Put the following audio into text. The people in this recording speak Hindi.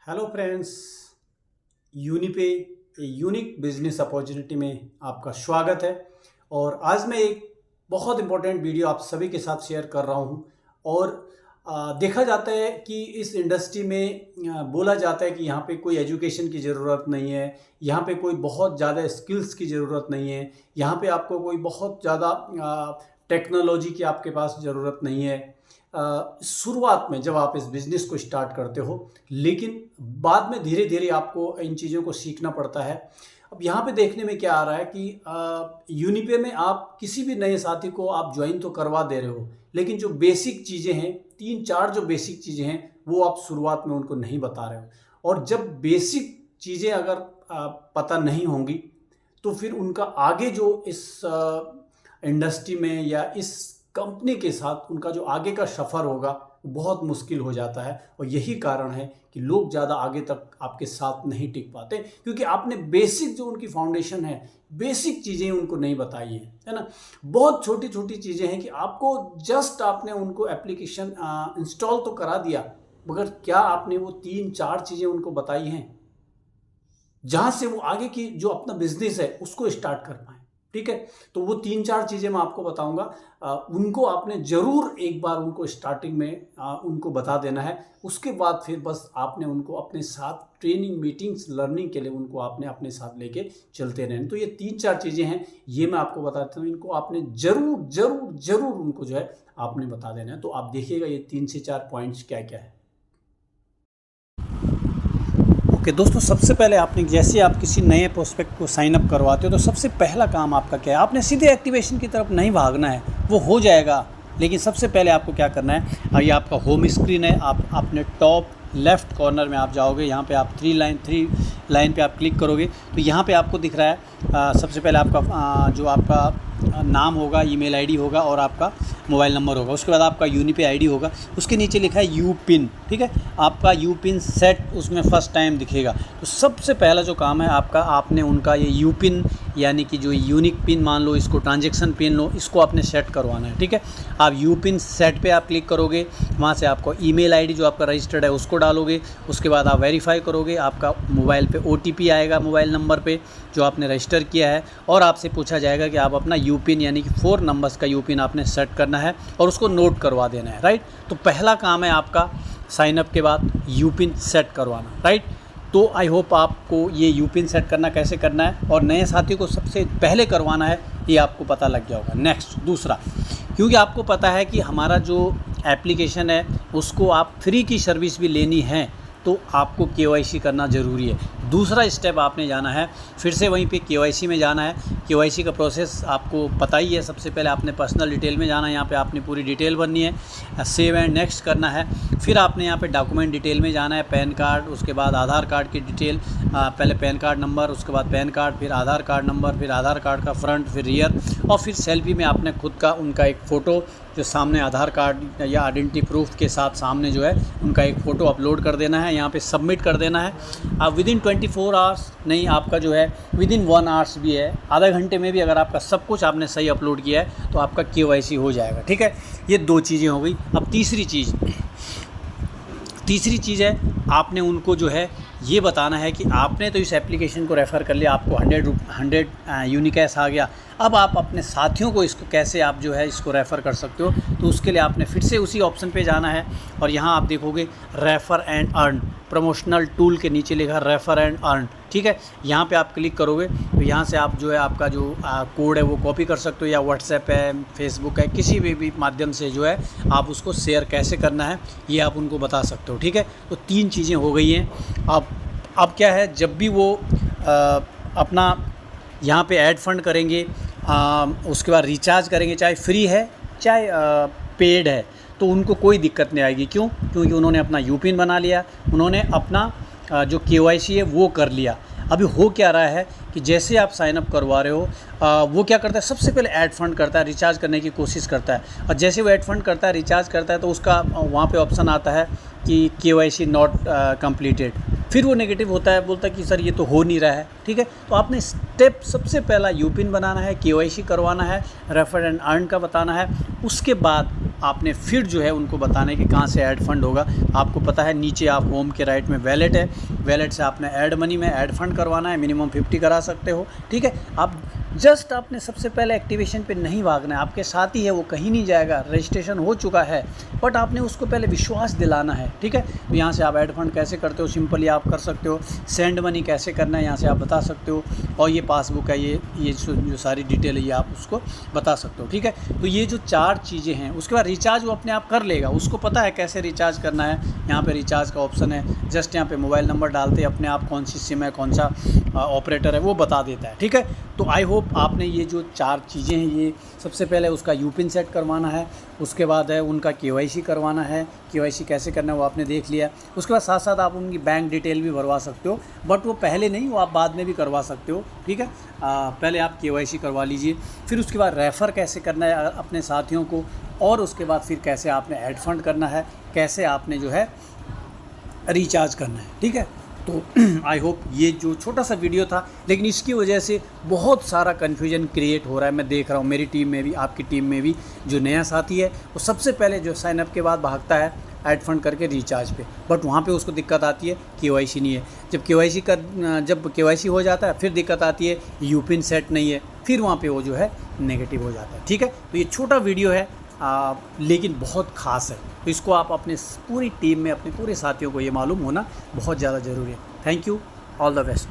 Hello friends, UniPay unique business opportunity में आपका स्वागत है। और आज मैं एक बहुत इम्पोर्टेंट वीडियो आप सभी के साथ शेयर कर रहा हूं। और देखा जाता है कि इस इंडस्ट्री में बोला जाता है कि यहाँ पे कोई एजुकेशन की ज़रूरत नहीं है, यहाँ पे कोई बहुत ज़्यादा स्किल्स की ज़रूरत नहीं है, यहाँ पे आपको कोई बहुत ज़्यादा टेक्नोलॉजी की आपके पास ज़रूरत नहीं है शुरुआत में जब आप इस बिज़नेस को स्टार्ट करते हो। लेकिन बाद में धीरे धीरे आपको इन चीज़ों को सीखना पड़ता है। अब यहाँ पे देखने में क्या आ रहा है कि यूनिपे में आप किसी भी नए साथी को आप ज्वाइन तो करवा दे रहे हो, लेकिन जो बेसिक चीज़ें हैं, 3-4 जो बेसिक चीज़ें हैं वो आप शुरुआत में उनको नहीं बता रहे हो। और जब बेसिक चीज़ें अगर पता नहीं होंगी तो फिर उनका आगे जो इस इंडस्ट्री में या इस कंपनी के साथ उनका जो आगे का सफ़र होगा वो बहुत मुश्किल हो जाता है। और यही कारण है कि लोग ज़्यादा आगे तक आपके साथ नहीं टिक पाते, क्योंकि आपने बेसिक जो उनकी फाउंडेशन है, बेसिक चीज़ें उनको नहीं बताई हैं, है ना। बहुत छोटी छोटी चीज़ें हैं कि आपको जस्ट आपने उनको एप्लीकेशन इंस्टॉल तो करा दिया, मगर क्या आपने वो 3-4 चीज़ें उनको बताई हैं जहाँ से वो आगे की जो अपना बिजनेस है उसको स्टार्ट कर पाएँ। ठीक है, तो वो 3-4 चीज़ें मैं आपको बताऊंगा। उनको आपने ज़रूर एक बार उनको स्टार्टिंग में उनको बता देना है। उसके बाद फिर बस आपने उनको अपने साथ ट्रेनिंग, मीटिंग्स, लर्निंग के लिए उनको आपने अपने साथ लेके चलते रहना। तो ये 3-4 चीज़ें हैं, ये मैं आपको बताता हूँ। इनको आपने ज़रूर ज़रूर ज़रूर उनको जो है आपने बता देना है। तो आप देखिएगा ये 3 से 4 पॉइंट्स क्या क्या है। ओके दोस्तों, सबसे पहले आपने जैसे आप किसी नए प्रोस्पेक्ट को साइन अप करवाते हो तो सबसे पहला काम आपका क्या है, आपने सीधे एक्टिवेशन की तरफ नहीं भागना है, वो हो जाएगा। लेकिन सबसे पहले आपको क्या करना है, ये आपका होम स्क्रीन है, आप अपने टॉप लेफ़्ट कॉर्नर में आप जाओगे, यहाँ पे आप 3 लाइन पे आप क्लिक करोगे तो यहाँ पे आपको दिख रहा है सबसे पहले आपका जो आपका नाम होगा, ईमेल आईडी होगा और आपका मोबाइल नंबर होगा। उसके बाद आपका यूनिपे आईडी होगा, उसके नीचे लिखा है यू पिन। ठीक है, आपका यू पिन सेट उसमें फर्स्ट टाइम दिखेगा। तो सबसे पहला जो काम है आपका, आपने उनका ये यू पिन यानी कि जो यूनिक पिन मान लो, इसको ट्रांजेक्शन पिन लो, इसको आपने सेट करवाना है। ठीक है, आप यू पिन सेट पे आप क्लिक करोगे, वहाँ से आपको ईमेल आईडी जो आपका रजिस्टर्ड है उसको डालोगे। उसके बाद आप वेरीफाई करोगे, आपका मोबाइल पे OTP आएगा मोबाइल नंबर पे जो आपने रजिस्टर किया है, और आपसे पूछा जाएगा कि आप अपना यू पिन यानी कि 4 नंबर्स का यू पिन आपने सेट करना है और उसको नोट करवा देना है। राइट, तो पहला काम है आपका साइनअप के बाद यू पिन सेट करवाना। राइट, तो आई होप आपको ये यू पिन सेट करना कैसे करना है और नए साथी को सबसे पहले करवाना है ये आपको पता लग गया होगा। नेक्स्ट दूसरा, क्योंकि आपको पता है कि हमारा जो एप्लीकेशन है उसको आप फ्री की सर्विस भी लेनी है, तो आपको KYC करना ज़रूरी है। दूसरा स्टेप आपने जाना है, फिर से वहीं पे KYC में जाना है। KYC का प्रोसेस आपको पता ही है। सबसे पहले आपने पर्सनल डिटेल में जाना है, यहाँ पे आपने पूरी डिटेल भरनी है, सेव एंड नेक्स्ट करना है। फिर आपने यहाँ पे डॉक्यूमेंट डिटेल में जाना है, पैन कार्ड, उसके बाद आधार कार्ड की डिटेल, पहले पैन कार्ड नंबर, उसके बाद पैन कार्ड, फिर आधार कार्ड नंबर, फिर आधार कार्ड का फ्रंट, फिर रियर, और फिर सेल्फी में आपने खुद का उनका एक फ़ोटो जो सामने आधार कार्ड या आइडेंटिटी प्रूफ के साथ सामने जो है उनका एक फ़ोटो अपलोड कर देना है, यहाँ पे सबमिट कर देना है। आप विदिन 24 आवर्स नहीं, आपका जो है विदिन 1 आवर्स भी है, आधा घंटे में भी अगर आपका सब कुछ आपने सही अपलोड किया है तो आपका KYC हो जाएगा। ठीक है, ये 2 चीज़ें हो गई। अब तीसरी चीज़ है, आपने उनको जो है ये बताना है कि आपने तो इस एप्लीकेशन को रेफ़र कर लिया, आपको 100 यूनिकैश आ गया। अब आप अपने साथियों को इसको कैसे आप जो है इसको रेफ़र कर सकते हो, तो उसके लिए आपने फिर से उसी ऑप्शन पे जाना है और यहाँ आप देखोगे refer and earn, promotional tool के नीचे लिखा रेफ़र एंड अर्न। ठीक है, यहाँ पे आप क्लिक करोगे तो यहाँ से आप जो है आपका जो कोड है वो कॉपी कर सकते हो, या व्हाट्सएप है, फेसबुक है, किसी भी माध्यम से जो है आप उसको शेयर कैसे करना है ये आप उनको बता सकते हो। ठीक है, तो 3 चीज़ें हो गई हैं। अब क्या है, जब भी वो अपना यहाँ पे ऐड फंड करेंगे, उसके बाद रिचार्ज करेंगे, चाहे फ्री है चाहे पेड है, तो उनको कोई दिक्कत नहीं आएगी। क्यों? क्योंकि उन्होंने अपना यू पिन बना लिया, उन्होंने अपना जो KYC है वो कर लिया। अभी हो क्या रहा है कि जैसे आप साइन अप करवा रहे हो, वो क्या करता है, सबसे पहले ऐड फंड करता है, रिचार्ज करने की कोशिश करता है, और जैसे वो ऐड फंड करता है, रिचार्ज करता है, तो उसका वहाँ पे ऑप्शन आता है कि KYC नॉट कंप्लीटेड। फिर वो नेगेटिव होता है, बोलता है कि सर ये तो हो नहीं रहा है। ठीक है, तो आपने स्टेप सबसे पहला यू पिन बनाना है, KYC करवाना है, रेफर एंड अर्न का बताना है। उसके बाद आपने फिर जो है उनको बताना है कि कहाँ से ऐड फंड होगा। आपको पता है नीचे आप होम के राइट में वैलेट है, वैलेट से आपने ऐड मनी में ऐड फंड करवाना है, मिनिमम 50 करा सकते हो, ठीक है। आप जस्ट आपने सबसे पहले एक्टिवेशन पे नहीं भागना है, आपके साथ ही है, वो कहीं नहीं जाएगा, रजिस्ट्रेशन हो चुका है, बट आपने उसको पहले विश्वास दिलाना है, ठीक है। तो यहाँ से आप ऐड फंड कैसे करते हो सिंपली आप कर सकते हो, सेंड मनी कैसे करना है यहाँ से आप बता सकते हो, और ये पासबुक है, ये जो सारी डिटेल है ये आप उसको बता सकते हो, ठीक है। तो ये जो 4 चीज़ें हैं, उसके बाद रिचार्ज वो अपने आप कर लेगा, उसको पता है कैसे रिचार्ज करना है। यहाँ पे रिचार्ज का ऑप्शन है, जस्ट यहाँ पे मोबाइल नंबर डालते अपने आप कौन सी सिम है, कौन सा ऑपरेटर है, वो बता देता है, ठीक है। तो आई होप आपने ये जो 4 चीज़ें हैं, ये सबसे पहले उसका यूपिन सेट करवाना है, उसके बाद है उनका केवाईसी करवाना है, केवाईसी कैसे करना है वो आपने देख लिया। उसके बाद साथ साथ आप उनकी बैंक डिटेल भी भरवा सकते हो, बट वो पहले नहीं, वो आप बाद में भी करवा सकते हो, ठीक है। पहले आप केवाईसी करवा लीजिए, फिर उसके बाद रेफ़र कैसे करना है अपने साथियों को, और उसके बाद फिर कैसे आपने ऐड फंड करना है, कैसे आपने जो है रिचार्ज करना है, ठीक है। तो आई होप ये जो छोटा सा वीडियो था, लेकिन इसकी वजह से बहुत सारा कन्फ्यूजन क्रिएट हो रहा है। मैं देख रहा हूँ मेरी टीम में भी, आपकी टीम में भी, जो नया साथी है वो सबसे पहले जो साइनअप के बाद भागता है ऐड फंड करके रिचार्ज पे, बट वहाँ पे उसको दिक्कत आती है केवाईसी नहीं है। जब केवाईसी हो जाता है फिर दिक्कत आती है यूपिन सेट नहीं है, फिर वहाँ पे वो जो है नेगेटिव हो जाता है, ठीक है। तो ये छोटा वीडियो है लेकिन बहुत ख़ास है, तो इसको आप अपने पूरी टीम में अपने पूरे साथियों को ये मालूम होना बहुत ज़्यादा ज़रूरी है। Thank you, all the best.